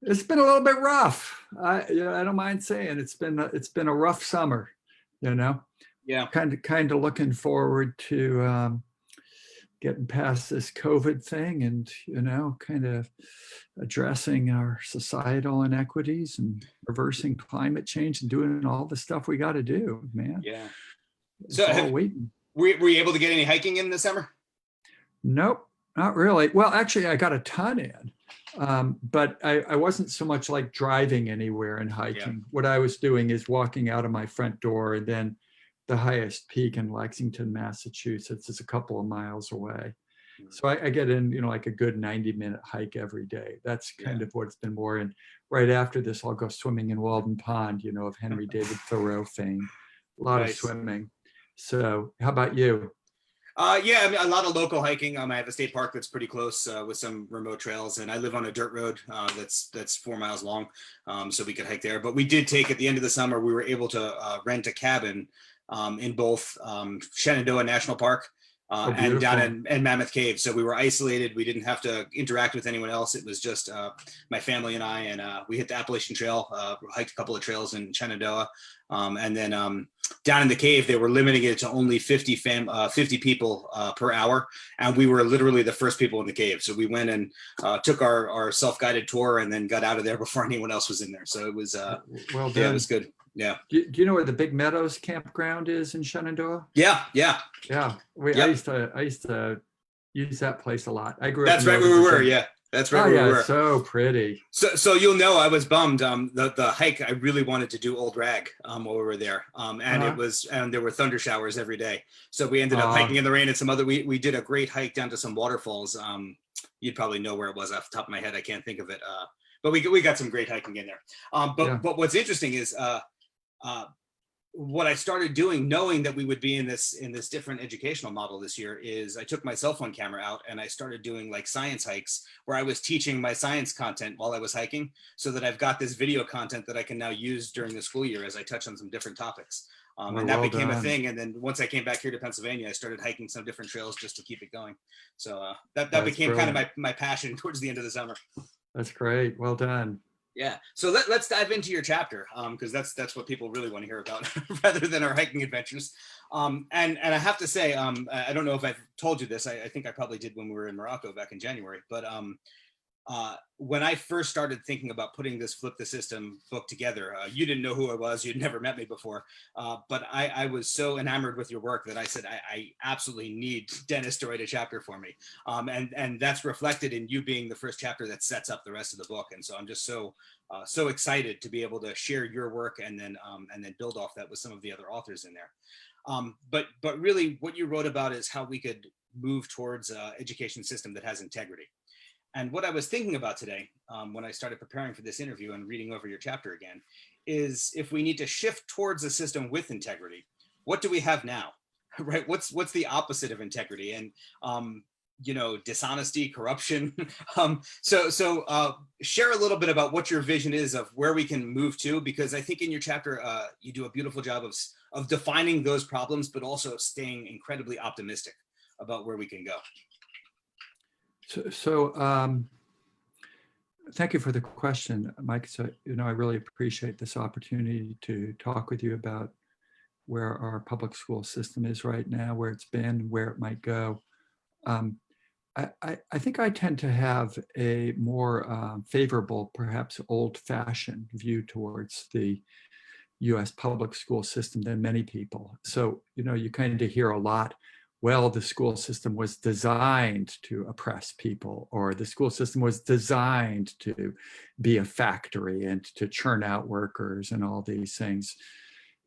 It's been a little bit rough. I don't mind saying it's been a rough summer, you know. Yeah. Kind of looking forward to getting past this COVID thing and, kind of addressing our societal inequities and reversing climate change and doing all the stuff we got to do, man. Yeah. It's all waiting. Were you able to get any hiking in the summer? Nope, not really. Well, actually, I got a ton in, but I wasn't so much like driving anywhere and hiking. Yeah. What I was doing is walking out of my front door, and then the highest peak in Lexington, Massachusetts is a couple of miles away. So I get in, like a good 90-minute hike every day. That's kind of what it's been more. And right after this, I'll go swimming in Walden Pond, of Henry David Thoreau fame. A lot of swimming. So how about you? Yeah, I mean, a lot of local hiking. I have a state park that's pretty close with some remote trails, and I live on a dirt road that's 4 miles long, so we could hike there. But we did take, at the end of the summer, we were able to rent a cabin in both Shenandoah National Park and down in Mammoth Cave. So we were isolated. We didn't have to interact with anyone else. It was just my family and I, and we hit the Appalachian Trail, hiked a couple of trails in Shenandoah. And then down in the cave, they were limiting it to only 50 people per hour. And we were literally the first people in the cave. So we went and took our self-guided tour and then got out of there before anyone else was in there. So it was, well done. Yeah, it was good. Yeah. Do you know where the Big Meadows campground is in Shenandoah? Yeah. I used to use that place a lot. I grew up. That's right where we were. Yeah. That's right. We were. So pretty. So you'll know I was bummed. The hike, I really wanted to do Old Rag while we were there. And there were thunder showers every day. So we ended up hiking in the rain and some other, we did a great hike down to some waterfalls. You'd probably know where it was off the top of my head. I can't think of it. But we got some great hiking in there. But what's interesting is what I started doing, knowing that we would be in this different educational model this year, is I took my cell phone camera out and I started doing like science hikes where I was teaching my science content while I was hiking, so that I've got this video content that I can now use during the school year as I touch on some different topics. And that became a thing. And then once I came back here to Pennsylvania, I started hiking some different trails just to keep it going. So that became brilliant. Kind of my passion towards the end of the summer. That's great. Well done. Yeah. So let's dive into your chapter, because that's what people really want to hear about rather than our hiking adventures. And I have to say, I don't know if I've told you this. I think I probably did when we were in Morocco back in January. But when I first started thinking about putting this Flip the System book together, you didn't know who I was. You'd never met me before. But I was so enamored with your work that I said, I absolutely need Dennis to write a chapter for me. And that's reflected in you being the first chapter that sets up the rest of the book. And so I'm just so excited to be able to share your work and then build off that with some of the other authors in there. But really what you wrote about is how we could move towards an education system that has integrity. And what I was thinking about today, when I started preparing for this interview and reading over your chapter again, is if we need to shift towards a system with integrity, what do we have now, right? What's the opposite of integrity? And dishonesty, corruption. So share a little bit about what your vision is of where we can move to, because I think in your chapter you do a beautiful job of defining those problems, but also staying incredibly optimistic about where we can go. So thank you for the question, Mike. So, I really appreciate this opportunity to talk with you about where our public school system is right now, where it's been, where it might go. I think I tend to have a more favorable, perhaps old-fashioned view towards the U.S. public school system than many people. So, you kind of hear a lot, well, the school system was designed to oppress people, or the school system was designed to be a factory and to churn out workers and all these things.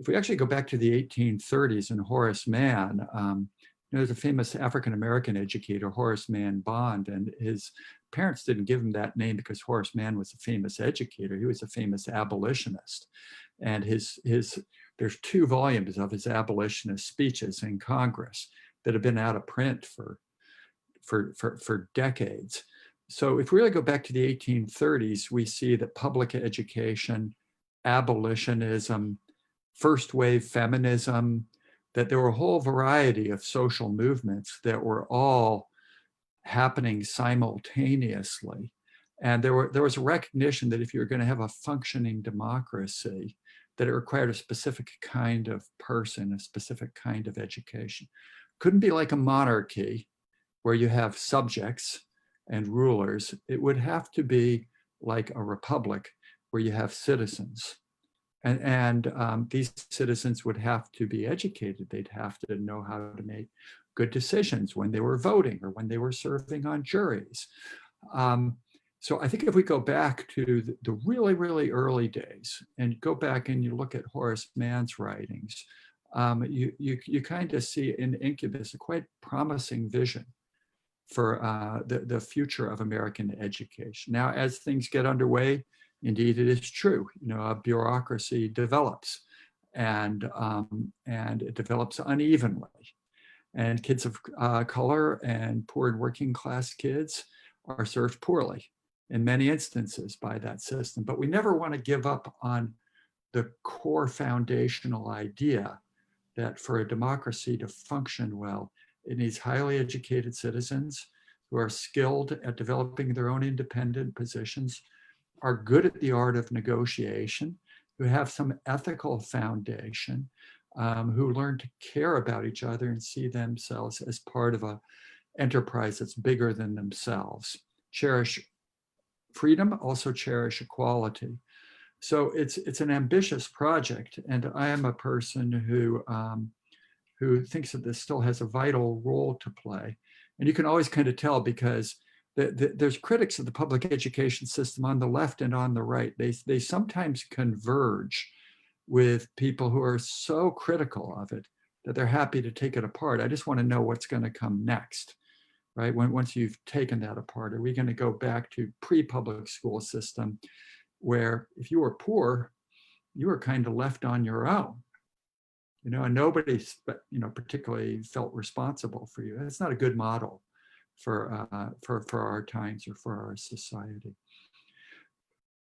If we actually go back to the 1830s and Horace Mann, there's a famous African-American educator, Horace Mann Bond, and his parents didn't give him that name because Horace Mann was a famous educator. He was a famous abolitionist. And there's 2 volumes of his abolitionist speeches in Congress that have been out of print for decades. So if we really go back to the 1830s, we see that public education, abolitionism, first wave feminism, that there were a whole variety of social movements that were all happening simultaneously. And there was a recognition that if you were going to have a functioning democracy, that it required a specific kind of person, a specific kind of education. Couldn't be like a monarchy where you have subjects and rulers. It would have to be like a republic where you have citizens. And these citizens would have to be educated. They'd have to know how to make good decisions when they were voting or when they were serving on juries. So I think if we go back to the really, really early days and go back and you look at Horace Mann's writings, you kind of see in Incubus a quite promising vision for the future of American education. Now, as things get underway, indeed it is true. You know, a bureaucracy develops, and it develops unevenly. And kids of color and poor and working class kids are served poorly in many instances by that system. But we never want to give up on the core foundational idea that for a democracy to function well, it needs highly educated citizens who are skilled at developing their own independent positions, are good at the art of negotiation, who have some ethical foundation, who learn to care about each other and see themselves as part of an enterprise that's bigger than themselves. Cherish freedom, also cherish equality. So it's an ambitious project, and I am a person who thinks that this still has a vital role to play. And you can always kind of tell because there's critics of the public education system on the left and on the right. They sometimes converge with people who are so critical of it that they're happy to take it apart. I just want to know what's going to come next, right? Once you've taken that apart, are we going to go back to pre-public school system where if you were poor, you were kind of left on your own? You know, and nobody, you know, particularly felt responsible for you. That's not a good model for our times or for our society.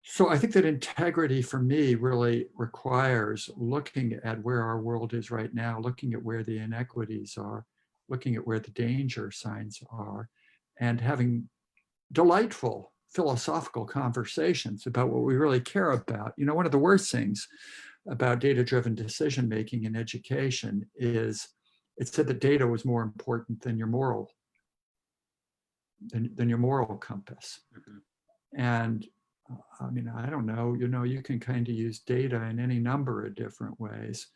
So I think that integrity for me really requires looking at where our world is right now, looking at where the inequities are, looking at where the danger signs are, and having delightful philosophical conversations about what we really care about. You know, one of the worst things about data-driven decision-making in education is it said that data was more important than your moral, than your moral compass. Mm-hmm. And I mean, I don't know, you know, you can kind of use data in any number of different ways,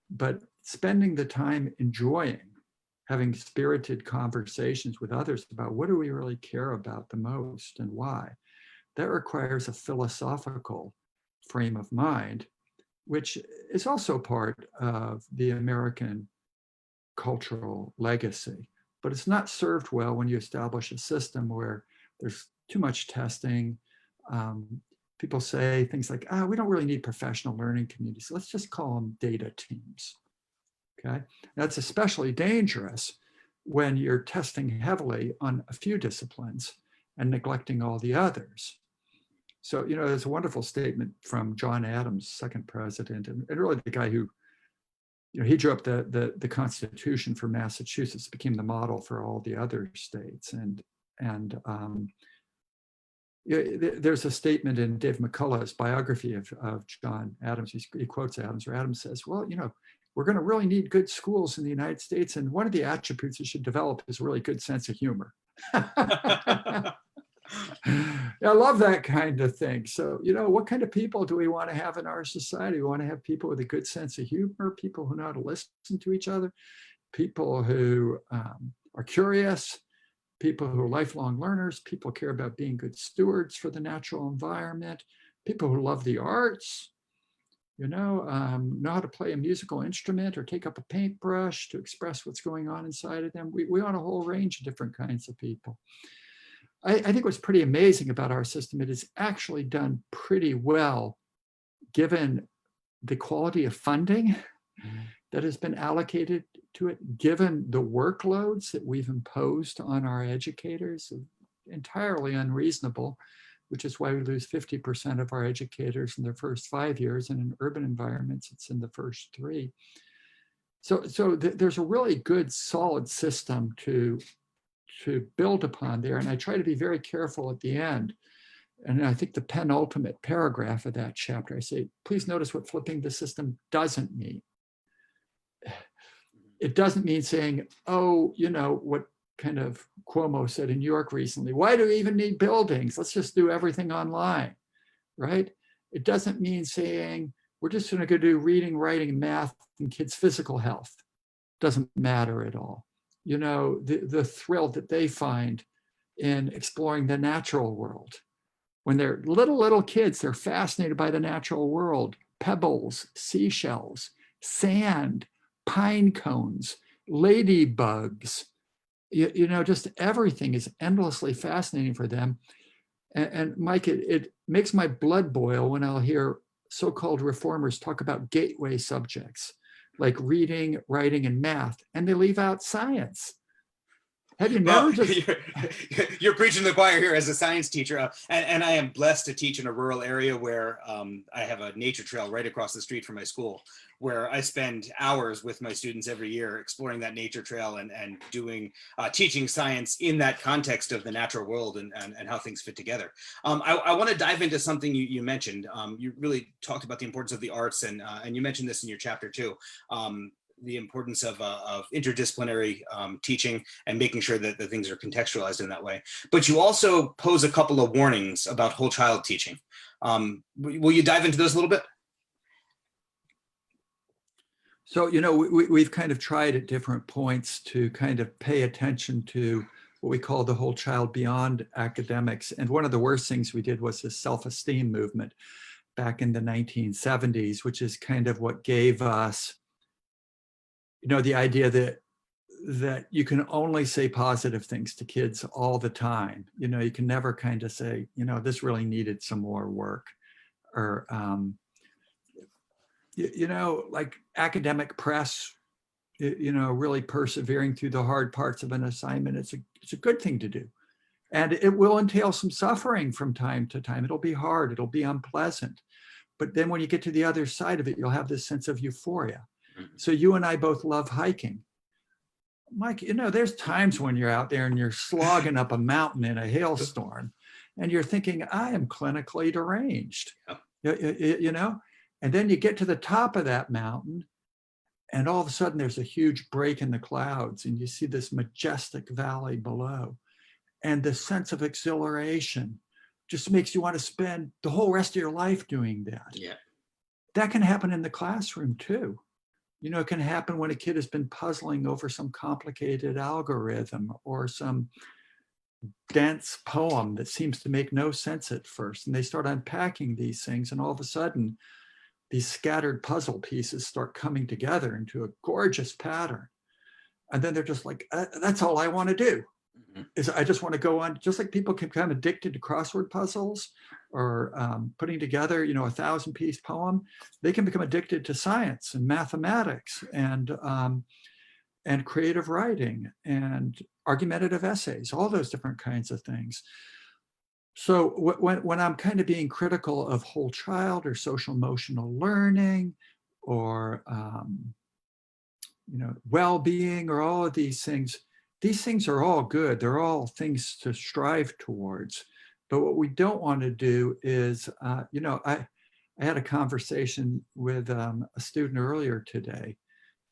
but spending the time enjoying having spirited conversations with others about what do we really care about the most and why, that requires a philosophical frame of mind, which is also part of the American cultural legacy. But it's not served well when you establish a system where there's too much testing. People say things like, we don't really need professional learning communities. Let's just call them data teams. Okay, that's especially dangerous when you're testing heavily on a few disciplines and neglecting all the others. So, you know, there's a wonderful statement from John Adams, second president, and really the guy who, you know, he drew up the Constitution for Massachusetts, became the model for all the other states. And there's a statement in Dave McCullough's biography of John Adams. He quotes Adams, where Adams says, well, you know, we're going to really need good schools in the United States. And one of the attributes you should develop is a really good sense of humor. I love that kind of thing. So, you know, what kind of people do we want to have in our society? We want to have people with a good sense of humor, people who know how to listen to each other, people who are curious, people who are lifelong learners, people who care about being good stewards for the natural environment, people who love the arts, you know how to play a musical instrument or take up a paintbrush to express what's going on inside of them. We want a whole range of different kinds of people. I think what's pretty amazing about our system, it is actually done pretty well given the quality of funding that has been allocated to it, given the workloads that we've imposed on our educators, entirely unreasonable, which is why we lose 50% of our educators in their first 5 years, and in urban environments, it's in the first 3. So there's a really good, solid system to build upon there. And I try to be very careful at the end And I think the penultimate paragraph of that chapter, I say, please notice what flipping the system doesn't mean. It doesn't mean saying, oh, you know, what kind of Cuomo said in New York recently, why do we even need buildings? Let's just do everything online, right? It doesn't mean saying, we're just going to go do reading, writing, math, and kids' physical health. Doesn't matter at all. You know, the thrill that they find in exploring the natural world. When they're little kids, they're fascinated by the natural world, pebbles, seashells, sand, pine cones, ladybugs, you know, just everything is endlessly fascinating for them. And Mike, it makes my blood boil when I'll hear so-called reformers talk about gateway subjects like reading, writing, and math, and they leave out science. Have you never you're preaching the choir here as a science teacher, and I am blessed to teach in a rural area where I have a nature trail right across the street from my school, where I spend hours with my students every year exploring that nature trail and doing teaching science in that context of the natural world and how things fit together. I want to dive into something you mentioned. You really talked about the importance of the arts, and you mentioned this in your chapter too. The importance of interdisciplinary teaching and making sure that the things are contextualized in that way. But you also pose a couple of warnings about whole child teaching. Will you dive into those a little bit? So, you know, we've kind of tried at different points to kind of pay attention to what we call the whole child beyond academics. And one of the worst things we did was the self-esteem movement back in the 1970s, which is kind of what gave us, you know, the idea that you can only say positive things to kids all the time. You know, you can never kind of say, you know, this really needed some more work, or, you know, like academic press, you know, really persevering through the hard parts of an assignment. It's a good thing to do. And it will entail some suffering from time to time. It'll be hard, it'll be unpleasant. But then when you get to the other side of it, you'll have this sense of euphoria. So you and I both love hiking. Mike, you know, there's times when you're out there and you're slogging up a mountain in a hailstorm and you're thinking, I am clinically deranged, you know? And then you get to the top of that mountain and all of a sudden there's a huge break in the clouds and you see this majestic valley below. And the sense of exhilaration just makes you want to spend the whole rest of your life doing that. Yeah. That can happen in the classroom too. You know, it can happen when a kid has been puzzling over some complicated algorithm or some dense poem that seems to make no sense at first. And they start unpacking these things, and all of a sudden, these scattered puzzle pieces start coming together into a gorgeous pattern. And then they're just like, that's all I want to do. Is I just want to go on, just like people can become addicted to crossword puzzles or putting together, you know, 1,000-piece poem. They can become addicted to science and mathematics and creative writing and argumentative essays, all those different kinds of things. So when I'm kind of being critical of whole child or social emotional learning or you know, well-being or all of these things are all good. They're all things to strive towards. But what we don't want to do is, you know, I had a conversation with a student earlier today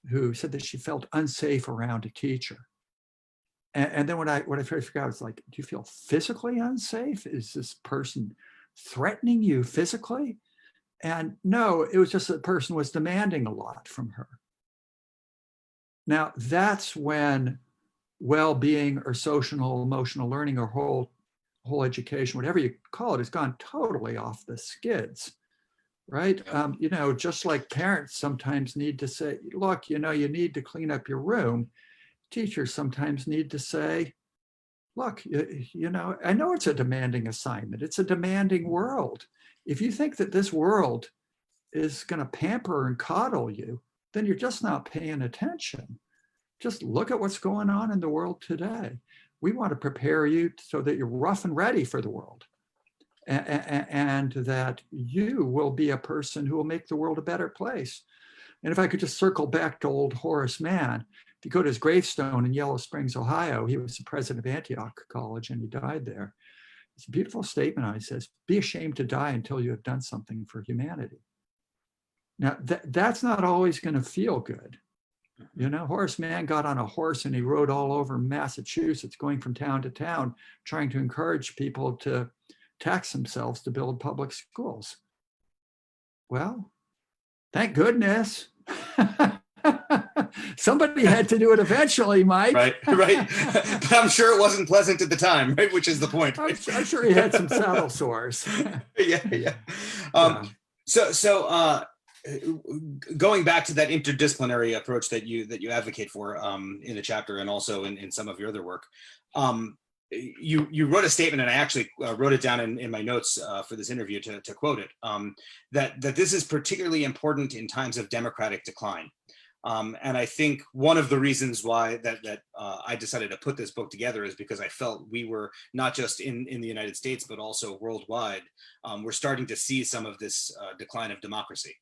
who said that she felt unsafe around a teacher. And then what I tried to figure out was like, do you feel physically unsafe? Is this person threatening you physically? And no, it was just that the person was demanding a lot from her. Now, that's when well-being or social emotional learning or whole education, whatever you call it, has gone totally off the skids, right? You know, just like parents sometimes need to say, look, you know, you need to clean up your room. Teachers sometimes need to say, look, you know, I know it's a demanding assignment. It's a demanding world. If you think that this world is going to pamper and coddle you, then you're just not paying attention. Just look at what's going on in the world today. We want to prepare you so that you're rough and ready for the world and that you will be a person who will make the world a better place. And if I could just circle back to old Horace Mann, if you go to his gravestone in Yellow Springs, Ohio, he was the president of Antioch College and he died there. It's a beautiful statement. He says, be ashamed to die until you have done something for humanity. Now, that's not always going to feel good. You know, Horace Mann got on a horse and he rode all over Massachusetts, going from town to town, trying to encourage people to tax themselves to build public schools. Well, thank goodness. Somebody had to do it eventually, Mike. Right. But I'm sure it wasn't pleasant at the time, right? Which is the point. I'm sure he had some saddle sores. Yeah. So going back to that interdisciplinary approach that you advocate for in the chapter and also in some of your other work, you wrote a statement, and I actually wrote it down in my notes for this interview to quote it, that this is particularly important in times of democratic decline. And I think one of the reasons why that I decided to put this book together is because I felt we were not just in the United States, but also worldwide, we're starting to see some of this decline of democracy.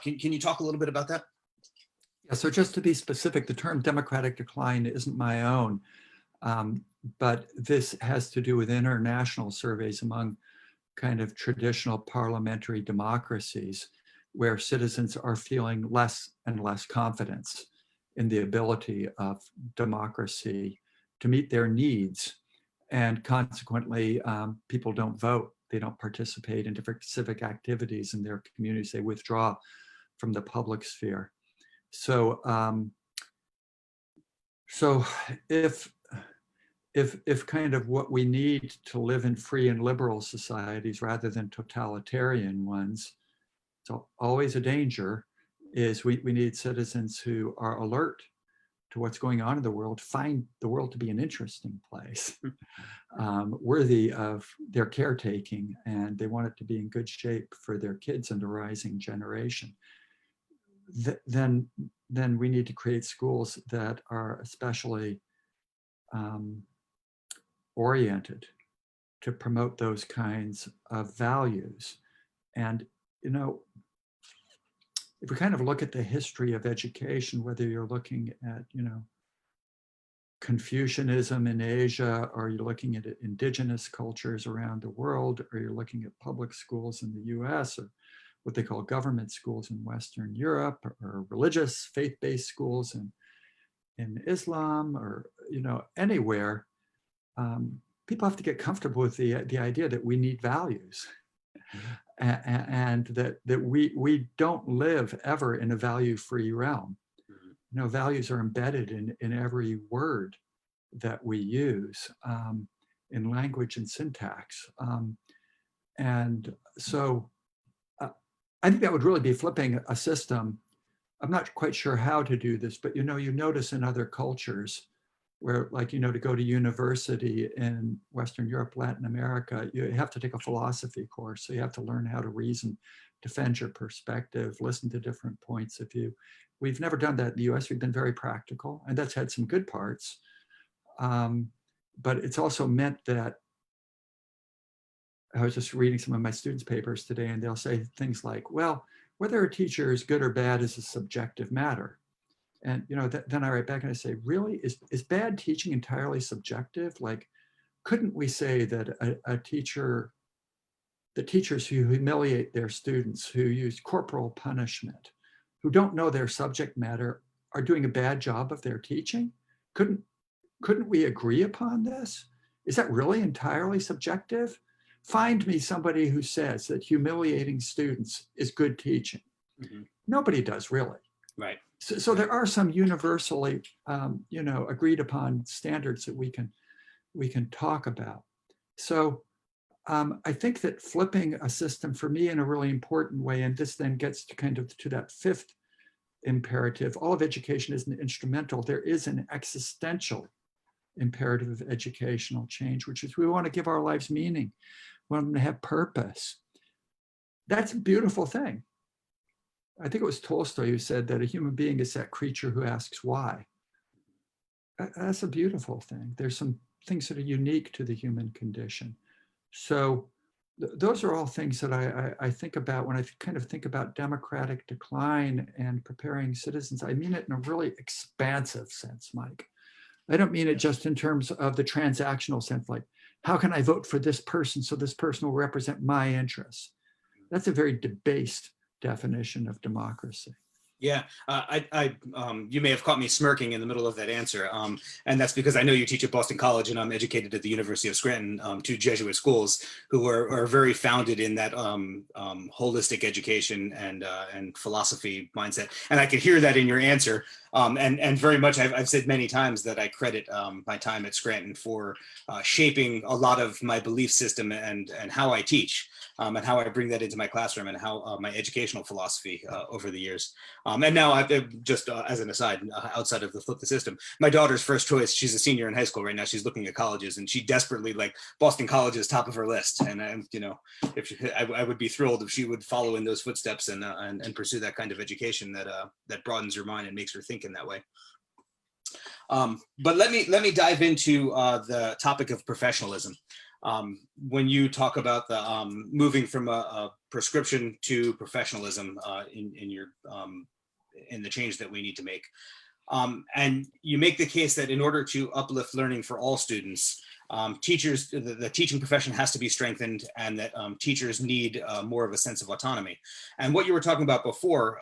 Can you talk a little bit about that? Yeah, so just to be specific, the term democratic decline isn't my own, but this has to do with international surveys among kind of traditional parliamentary democracies, where citizens are feeling less and less confidence in the ability of democracy to meet their needs. And consequently, people don't vote. They don't participate in different civic activities in their communities. They withdraw from the public sphere. So, if kind of what we need to live in free and liberal societies rather than totalitarian ones, so always a danger, is we need citizens who are alert to what's going on in the world, find the world to be an interesting place, worthy of their caretaking, and they want it to be in good shape for their kids and the rising generation. Then we need to create schools that are especially oriented to promote those kinds of values. And, you know, if we kind of look at the history of education, whether you're looking at, you know, Confucianism in Asia, or you're looking at indigenous cultures around the world, or you're looking at public schools in the US, or what they call government schools in Western Europe, or religious faith-based schools in Islam, or, you know, anywhere, people have to get comfortable with the idea that we need values. And that we don't live ever in a value-free realm. You know, values are embedded in every word that we use, in language and syntax. And so I think that would really be flipping a system. I'm not quite sure how to do this, but, you know, you notice in other cultures where, like, you know, to go to university in Western Europe, Latin America, you have to take a philosophy course. So you have to learn how to reason, defend your perspective, listen to different points of view. We've never done that in the US. We've been very practical, and that's had some good parts. But it's also meant that, I was just reading some of my students' papers today, and they'll say things like, well, whether a teacher is good or bad is a subjective matter. And, you know, then I write back and I say, really, is bad teaching entirely subjective? Like, couldn't we say that the teachers who humiliate their students, who use corporal punishment, who don't know their subject matter, are doing a bad job of their teaching? Couldn't we agree upon this? Is that really entirely subjective? Find me somebody who says that humiliating students is good teaching. Mm-hmm. Nobody does, really. Right. So there are some universally, you know, agreed upon standards that we can talk about. So I think that flipping a system for me in a really important way, and this then gets to kind of to that fifth imperative, all of education isn't instrumental. There is an existential imperative of educational change, which is we want to give our lives meaning. We want them to have purpose. That's a beautiful thing. I think it was Tolstoy who said that a human being is that creature who asks why. That's a beautiful thing. There's some things that are unique to the human condition. So those are all things that I think about when I kind of think about democratic decline and preparing citizens. I mean it in a really expansive sense, Mike. I don't mean it just in terms of the transactional sense, like how can I vote for this person so this person will represent my interests? That's a very debased definition of democracy. Yeah, you may have caught me smirking in the middle of that answer, and that's because I know you teach at Boston College, and I'm educated at the University of Scranton, two Jesuit schools who are very founded in that holistic education and philosophy mindset. And I could hear that in your answer, and very much I've said many times that I credit my time at Scranton for shaping a lot of my belief system and how I teach. And how I bring that into my classroom and how my educational philosophy over the years. And now, just as an aside, outside of the Flip the System, my daughter's first choice, she's a senior in high school right now. She's looking at colleges, and she desperately, like, Boston College is top of her list. And, if I would be thrilled if she would follow in those footsteps and pursue that kind of education that broadens her mind and makes her think in that way. But let me dive into the topic of professionalism. When you talk about the moving from a prescription to professionalism in the change that we need to make, and you make the case that in order to uplift learning for all students, teachers, the teaching profession has to be strengthened, and that teachers need more of a sense of autonomy. And what you were talking about before,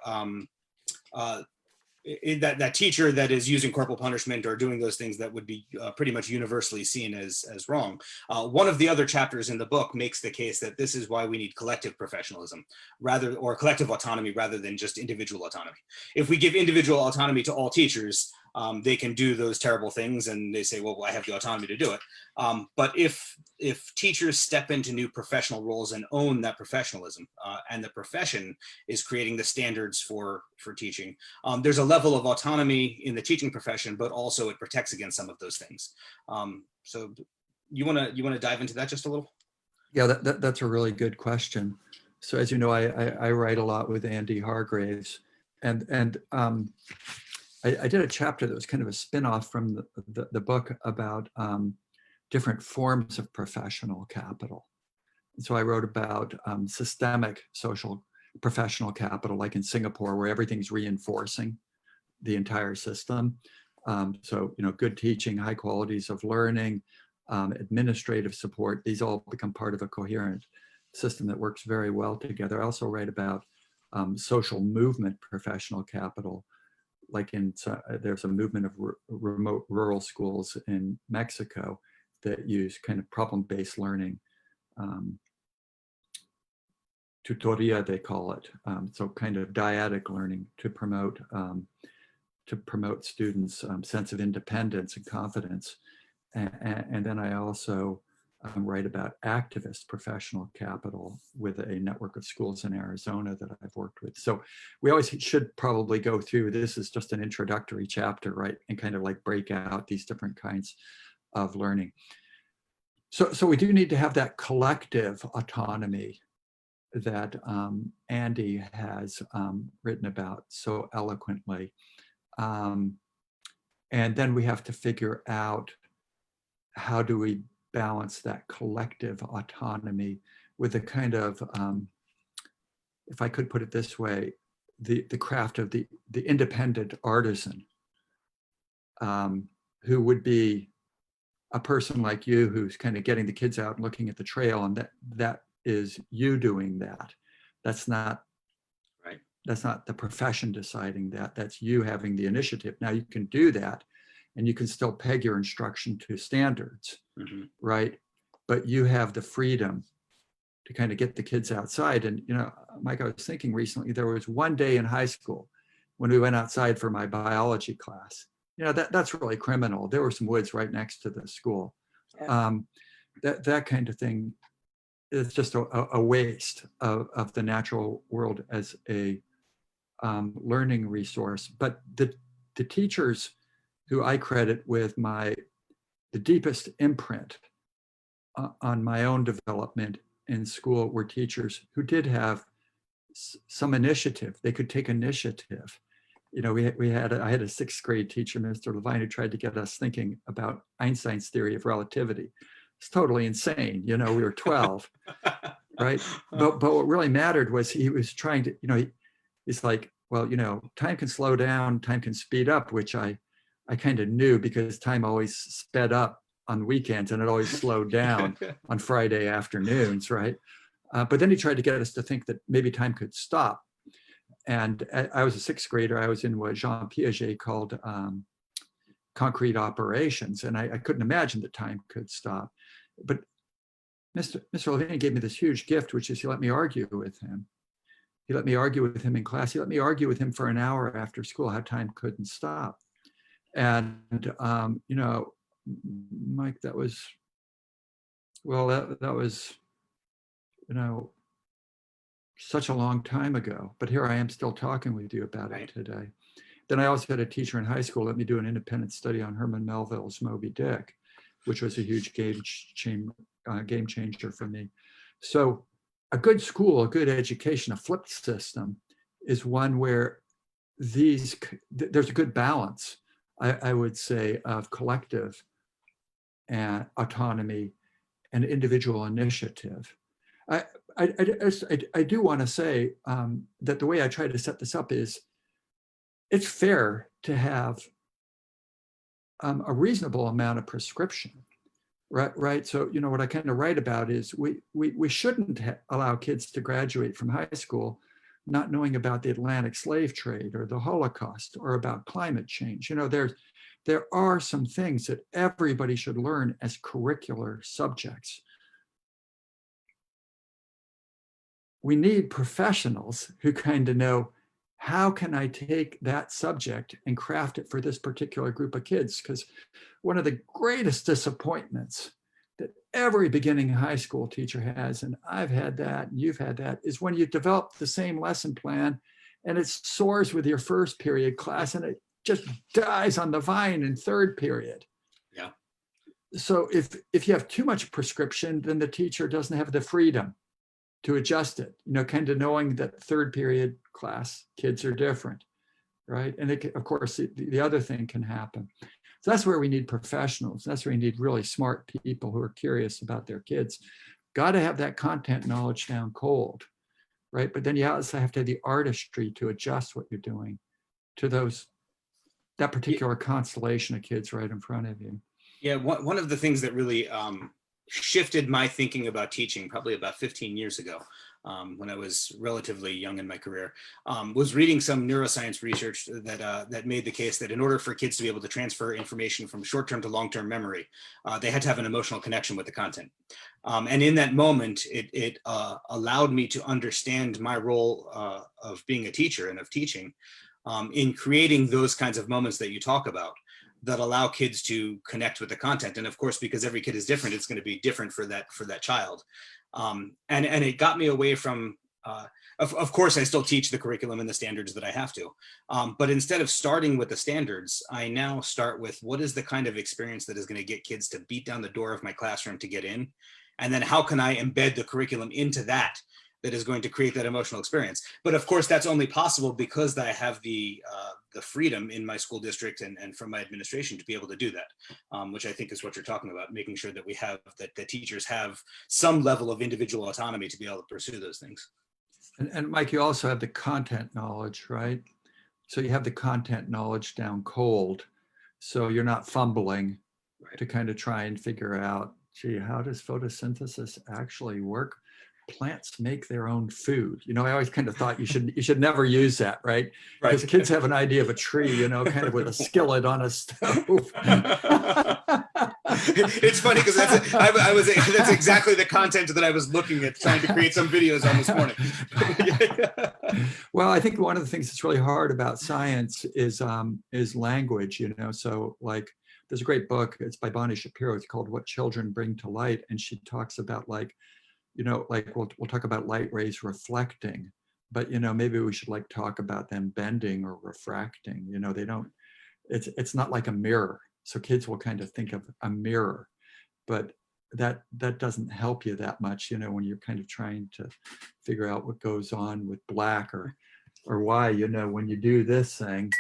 that teacher that is using corporal punishment or doing those things that would be pretty much universally seen as wrong. One of the other chapters in the book makes the case that this is why we need collective professionalism or collective autonomy rather than just individual autonomy. If we give individual autonomy to all teachers, they can do those terrible things and they say, well, I have the autonomy to do it. But if teachers step into new professional roles and own that professionalism, and the profession is creating the standards for teaching, there's a level of autonomy in the teaching profession, but also it protects against some of those things. So you want to dive into that just a little? Yeah, that's a really good question. So as you know, I write a lot with Andy Hargraves, and I did a chapter that was kind of a spin-off from the book about different forms of professional capital. So I wrote about systemic social professional capital, like in Singapore, where everything's reinforcing the entire system. So, good teaching, high qualities of learning, administrative support, these all become part of a coherent system that works very well together. I also write about social movement professional capital, like there's a movement of remote rural schools in Mexico that use kind of problem-based learning, tutoria they call it, so kind of dyadic learning to promote students' sense of independence and confidence. And then I also write about activist professional capital with a network of schools in Arizona that I've worked with. So we always should probably go through, this is just an introductory chapter, right? And kind of like break out these different kinds of learning. So we do need to have that collective autonomy that Andy has written about so eloquently. And then we have to figure out, how do we balance that collective autonomy with the kind of, if I could put it this way, the craft of the independent artisan, who would be a person like you who's kind of getting the kids out and looking at the trail, and that is you doing that. That's not right. That's not the profession deciding that. That's you having the initiative. Now you can do that, and you can still peg your instruction to standards, right? But you have the freedom to kind of get the kids outside. And, Mike, I was thinking recently, there was one day in high school when we went outside for my biology class. That's really criminal. There were some woods right next to the school. That kind of thing is just a waste of the natural world as a learning resource. But the teachers who I credit with the deepest imprint on my own development in school were teachers who did have some initiative. They could take initiative. I had a sixth grade teacher, Mr. Levine, who tried to get us thinking about Einstein's theory of relativity. It's totally insane. We were 12, right? But what really mattered was he was trying to, he's like, well, time can slow down, time can speed up, which I kind of knew because time always sped up on weekends, and it always slowed down on Friday afternoons, right? But then he tried to get us to think that maybe time could stop. And I was a sixth grader. I was in what Jean Piaget called concrete operations, and I couldn't imagine that time could stop. But Mr. Levine gave me this huge gift, which is he let me argue with him. He let me argue with him in class. He let me argue with him for an hour after school how time couldn't stop. And, you know, Mike, that was, well, that was, you know, such a long time ago. But here I am still talking with you about it today. Then I also had a teacher in high school let me do an independent study on Herman Melville's Moby Dick, which was a huge game changer for me. So a good school, a good education, a flipped system is one where there's a good balance, I would say, of collective and autonomy and individual initiative. I do want to say that the way I try to set this up is it's fair to have a reasonable amount of prescription, right? So, you know, what I kind of write about is we shouldn't allow kids to graduate from high school not knowing about the Atlantic slave trade or the Holocaust or about climate change. You know, there are some things that everybody should learn as curricular subjects. We need professionals who kind of know, how can I take that subject and craft it for this particular group of kids? Because one of the greatest disappointments that every beginning high school teacher has, and I've had that, and you've had that, is when you develop the same lesson plan and it soars with your first period class and it just dies on the vine in third period. Yeah. So if you have too much prescription, then the teacher doesn't have the freedom to adjust it, you know, kind of knowing that third period class kids are different, right? And it, of course, the other thing can happen. So that's where we need professionals. That's where we need really smart people who are curious about their kids. Got to have that content knowledge down cold, right? But then you also have to have the artistry to adjust what you're doing to that particular constellation of kids right in front of you. Yeah, one of the things that really shifted my thinking about teaching probably about 15 years ago, when I was relatively young in my career, was reading some neuroscience research that made the case that in order for kids to be able to transfer information from short-term to long-term memory, they had to have an emotional connection with the content. And in that moment, it allowed me to understand my role of being a teacher and of teaching in creating those kinds of moments that you talk about, that allow kids to connect with the content. And of course, because every kid is different, it's going to be different for that child. And it got me away from, of course, I still teach the curriculum and the standards that I have to. But instead of starting with the standards, I now start with what is the kind of experience that is going to get kids to beat down the door of my classroom to get in? And then how can I embed the curriculum into that is going to create that emotional experience? But of course, that's only possible because I have the freedom in my school district and from my administration to be able to do that, which I think is what you're talking about, making sure that we have, that the teachers have some level of individual autonomy to be able to pursue those things. And Mike, you also have the content knowledge, right? So you have the content knowledge down cold. So you're not fumbling to kind of try and figure out, gee, how does photosynthesis actually work? Plants make their own food. You know, I always kind of thought you should never use that, right? Because kids have an idea of a tree, you know, kind of with a skillet on a stove. It's funny because that's exactly the content that I was looking at, trying to create some videos on this morning. Well, I think one of the things that's really hard about science is language, you know. So like there's a great book, it's by Bonnie Shapiro, it's called What Children Bring to Light. And she talks about like, you know, like we'll talk about light rays reflecting, but, you know, maybe we should like talk about them bending or refracting. You know, they don't, it's not like a mirror. So kids will kind of think of a mirror, but that doesn't help you that much, you know, when you're kind of trying to figure out what goes on with black or why, you know, when you do this thing,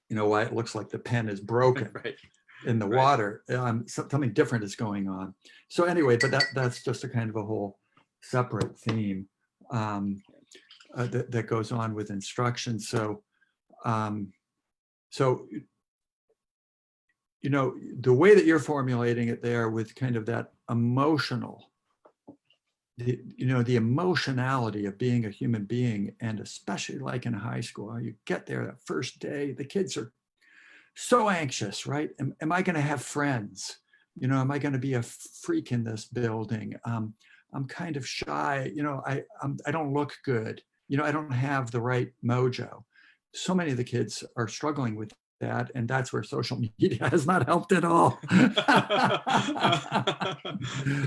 you know, why it looks like the pen is broken. Right. In the water, something different is going on. So anyway, but that's just a kind of a whole separate theme that goes on with instruction. So you know, the way that you're formulating it there with kind of that emotional, you know, the emotionality of being a human being, and especially like in high school, you get there that first day, the kids are so anxious, right? Am I going to have friends? You know, am I going to be a freak in this building? I'm kind of shy. You know, I don't look good. You know, I don't have the right mojo. So many of the kids are struggling with that, and that's where social media has not helped at all.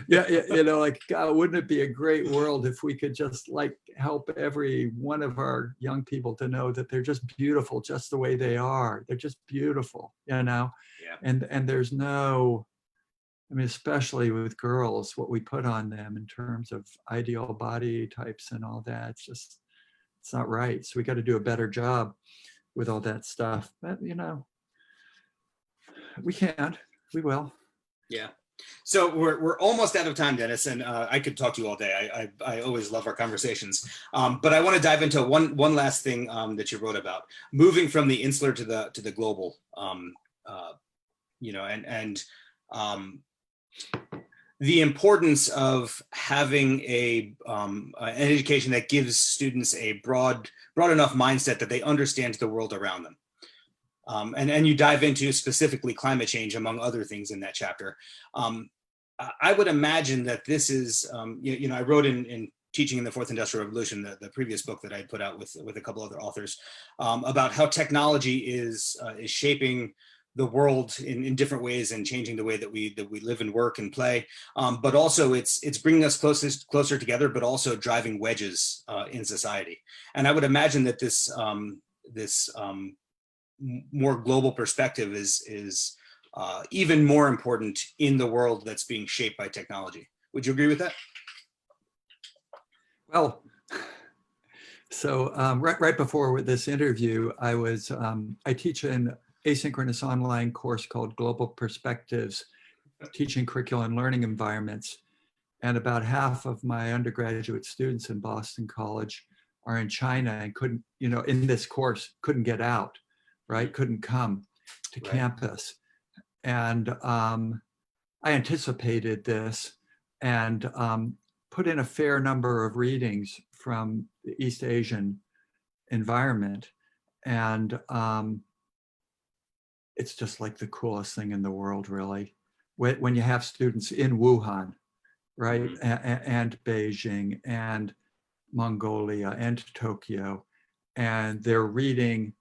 Yeah, you know, like, God, wouldn't it be a great world if we could just like help every one of our young people to know that they're just beautiful just the way they are. They're just beautiful, you know. Yeah. And there's no, I mean, especially with girls, what we put on them in terms of ideal body types and all that, it's just, it's not right. So we got to do a better job with all that stuff. But, you know, we can, we will. Yeah. So we're almost out of time, Dennis, and I could talk to you all day. I always love our conversations, but I want to dive into one last thing that you wrote about moving from the insular to the global. You know, and the importance of having an education that gives students a broad enough mindset that they understand the world around them. And you dive into specifically climate change, among other things in that chapter. I would imagine that this is, you know, I wrote in Teaching in the Fourth Industrial Revolution, the previous book that I put out with a couple other authors, about how technology is shaping the world in different ways and changing the way that we live and work and play. But also it's bringing us closer together, but also driving wedges in society. And I would imagine that this more global perspective is even more important in the world that's being shaped by technology. Would you agree with that? Well, so right before this interview, I teach an asynchronous online course called Global Perspectives, Teaching Curriculum and Learning Environments. And about half of my undergraduate students in Boston College are in China and couldn't, you know, in this course, couldn't get out, right? Couldn't come to campus. And I anticipated this and put in a fair number of readings from the East Asian environment. And it's just like the coolest thing in the world, really. When you have students in Wuhan, right, and Beijing and Mongolia and Tokyo, and they're reading,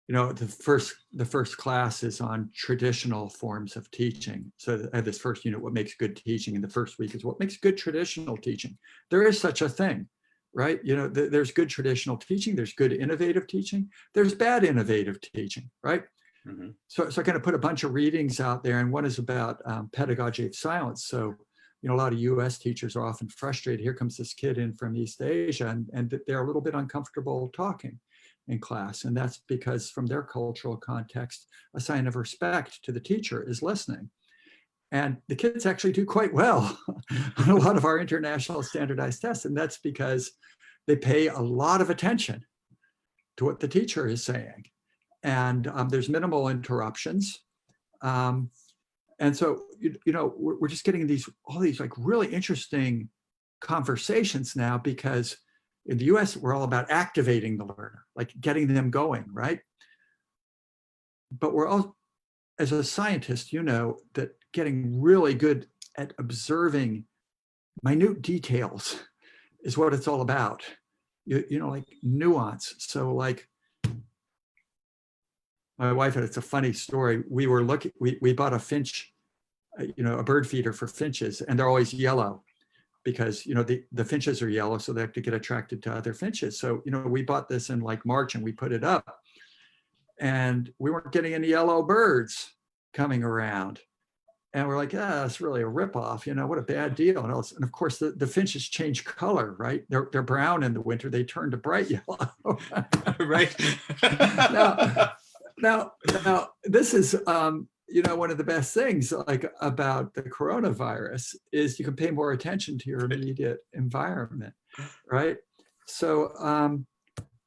you know, the first class is on traditional forms of teaching. So I have this first unit, what makes good teaching, and the first week is what makes good traditional teaching. There is such a thing, right? You know, there's good traditional teaching, there's good innovative teaching, there's bad innovative teaching, right? Mm-hmm. So I'm going to put a bunch of readings out there, and one is about pedagogy of silence. So, you know, a lot of US teachers are often frustrated. Here comes this kid in from East Asia, and they're a little bit uncomfortable talking in class. And that's because from their cultural context, a sign of respect to the teacher is listening. And the kids actually do quite well on a lot of our international standardized tests. And that's because they pay a lot of attention to what the teacher is saying. And there's minimal interruptions. And so, you know, we're just getting all these like really interesting conversations now, because in the US, we're all about activating the learner, like getting them going, right? But we're all, as a scientist, you know, that getting really good at observing minute details is what it's all about. You know, like nuance. So like, my wife, it's a funny story. We bought a finch, you know, a bird feeder for finches, and they're always yellow because, you know, the finches are yellow, so they have to get attracted to other finches. So, you know, we bought this in like March and we put it up, and we weren't getting any yellow birds coming around. And we're like, it's really a ripoff, you know, what a bad deal. And of course, the finches change color, right? They're brown in the winter, they turn to bright yellow. Right. Now, this is, you know, one of the best things like about the coronavirus is you can pay more attention to your immediate environment, right? So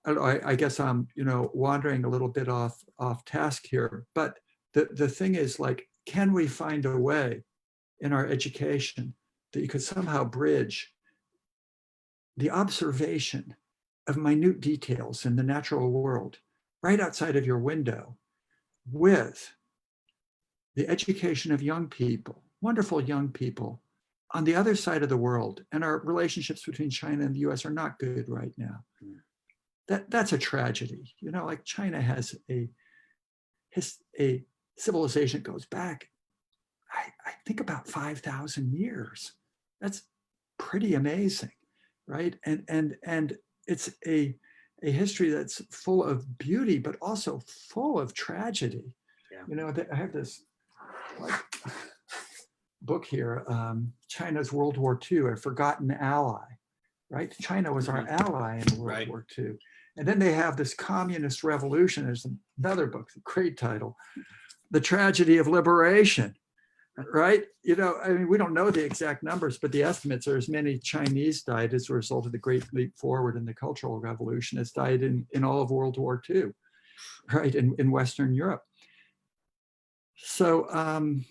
I guess I'm, you know, wandering a little bit off task here, but the thing is, like, can we find a way in our education that you could somehow bridge the observation of minute details in the natural world right outside of your window with the education of young people, wonderful young people on the other side of the world? And our relationships between China and the US are not good right now. That's a tragedy. You know, like, China has a civilization that goes back, I think, about 5,000 years. That's pretty amazing, right? And it's a history that's full of beauty, but also full of tragedy. Yeah. You know, I have this, like, book here, China's World War II, A Forgotten Ally, right? China was our ally in World War II. And then they have this Communist Revolution. There's another book, great title, The Tragedy of Liberation, right? You know, I mean, we don't know the exact numbers, but the estimates are as many Chinese died as a result of the Great Leap Forward in the Cultural Revolution as died in all of World War II, right, in Western Europe. So, I'm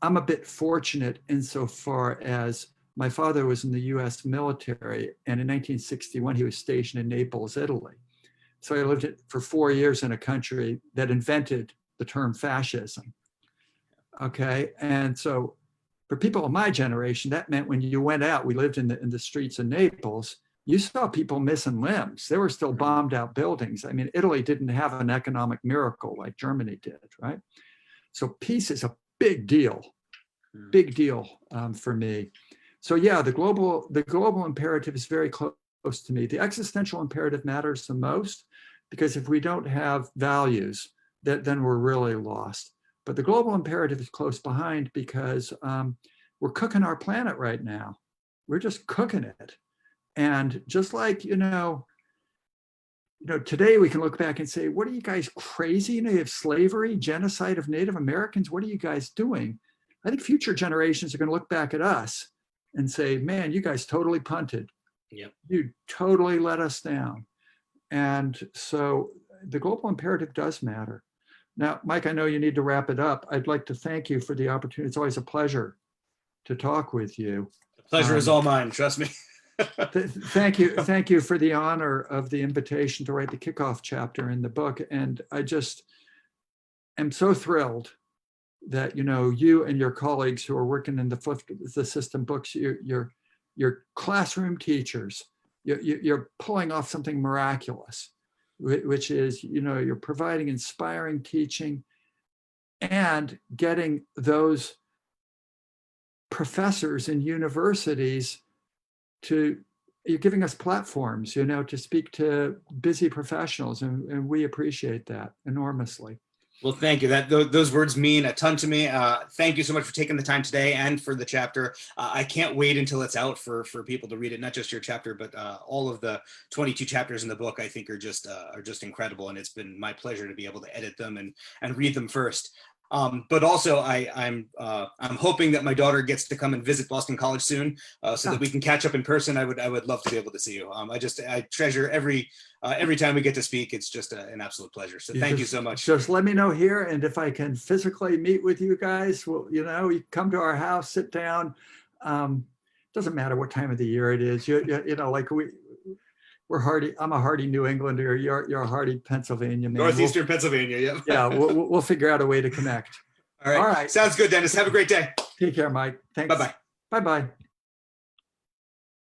a bit fortunate insofar as my father was in the US military, and in 1961, he was stationed in Naples, Italy. So I lived for 4 years in a country that invented the term fascism. Okay, and so for people of my generation, that meant when you went out, we lived in the streets of Naples, you saw people missing limbs. There were still bombed out buildings. I mean, Italy didn't have an economic miracle like Germany did, right? So peace is a big deal for me. So yeah, the global imperative is very close to me. The existential imperative matters the most, because if we don't have values, then we're really lost. But the global imperative is close behind, because we're cooking our planet right now. We're just cooking it. And just like, you know, today we can look back and say, what are you guys crazy? You know, you have slavery, genocide of Native Americans. What are you guys doing? I think future generations are going to look back at us and say, man, you guys totally punted. Yep. You totally let us down. And so the global imperative does matter. Now, Mike, I know you need to wrap it up. I'd like to thank you for the opportunity. It's always a pleasure to talk with you. The pleasure is all mine, trust me. Thank you for the honor of the invitation to write the kickoff chapter in the book. And I just am so thrilled that, you know, you and your colleagues who are working in the system books, you're classroom teachers. You're pulling off something miraculous, which is, you know, you're providing inspiring teaching and getting those professors in universities you're giving us platforms, you know, to speak to busy professionals, and we appreciate that enormously. Well, thank you. Those words mean a ton to me. Thank you so much for taking the time today and for the chapter. I can't wait until it's out for people to read it. Not just your chapter, but all of the 22 chapters in the book, I think, are just incredible. And it's been my pleasure to be able to edit them and read them first. But also, I'm hoping that my daughter gets to come and visit Boston College soon, so that we can catch up in person. I would love to be able to see you. I treasure every time we get to speak. It's just an absolute pleasure. So thank you so much. Just let me know here, and if I can physically meet with you guys, well, you know, you come to our house, sit down. Doesn't matter what time of the year it is. You know, like we're hardy. I'm a hardy New Englander. You're a hardy Pennsylvania man. Northeastern Pennsylvania. Yeah. Yeah. We'll figure out a way to connect. All right. Sounds good, Dennis. Have a great day. Take care, Mike. Thanks. Bye-bye. Bye-bye.